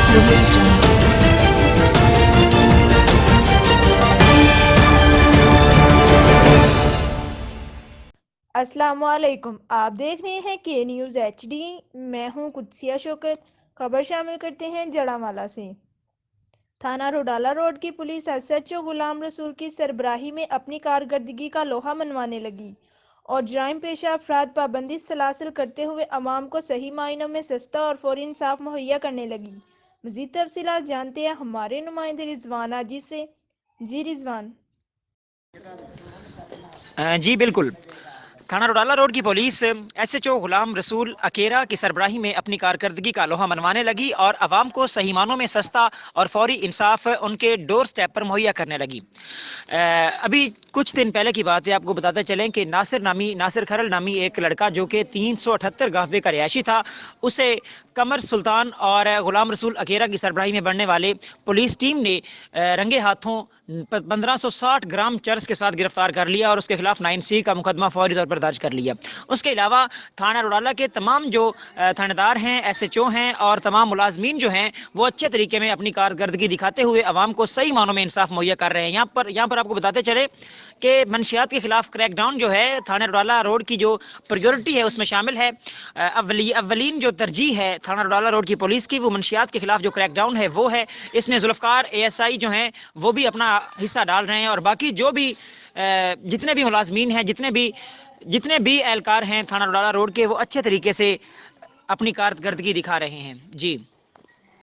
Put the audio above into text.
audio jungle. السلام علیکم، آپ دیکھ رہے ہیں کے نیوز ایچ ڈی۔ میں ہوں قدسیہ شوکت۔ خبر شامل کرتے ہیں جڑامالہ سے۔ تھانہ روڈالہ روڈ کی police S H O Ghulam رسول کی سربراہی میں اپنی کارکردگی کا لوہا منوانے لگی اور جرائم پیشہ افراد پابندی سلاسل کرتے ہوئے عوام کو صحیح معنوں میں سستا اور فوری انصاف مہیا کرنے لگی۔ مزید تفصیلات جانتے ہیں ہمارے نمائندے رضوان آجی سے۔ جی رضوان۔ جی بالکل، تھانہ روڈالہ روڈ کی police S H O Ghulam رسول اکیرا کی سربراہی میں اپنی کارکردگی کا لوہا منوانے لگی اور عوام کو صحیح معنوں میں سستا اور فوری انصاف ان کے ڈور سٹیپ پر مہیا کرنے لگی۔ ابھی کچھ دن پہلے کی بات ہے، آپ کو بتاتے چلیں کہ ناصر کھرل نامی ایک لڑکا جو کہ 378 گاہوے کا رہائشی تھا، اسے قمر سلطان اور غلام رسول اکیرا کی سربراہی میں بڑھنے والے پولیس ٹیم نے رنگے ہاتھوں 1560 گرام چرس کے ساتھ گرفتار کر لیا اور اس کے خلاف 9C کا مقدمہ فوری طور پر درج کر لیا۔ اس کے علاوہ تھانہ روڈالہ کے تمام جو تھانے دار ہیں، ایس ایچ او ہیں اور تمام ملازمین جو ہیں، وہ اچھے طریقے میں اپنی کارکردگی دکھاتے ہوئے عوام کو صحیح معنوں میں انصاف مہیا کر رہے ہیں۔ یہاں پر آپ کو بتاتے چلے کہ منشیات کے خلاف کریک ڈاؤن جو ہے تھانہ روڈالہ روڈ کی جو پریورٹی ہے اس میں شامل ہے۔ اولین جو ترجیح ہے تھانہ روڈالہ روڈ کی پولیس کی، وہ منشیات کے خلاف جو کریک ڈاؤن ہے وہ ہے۔ اس میں ذوالفقار اے ایس آئی جو ہیں وہ بھی اپنا حصہ ڈال رہے ہیں اور باقی جو بھی جتنے بھی ملازمین ہیں، جتنے بھی اہلکار ہیں تھانہ روڈالہ روڈ کے، وہ اچھے طریقے سے اپنی کارکردگی دکھا رہے ہیں۔ جی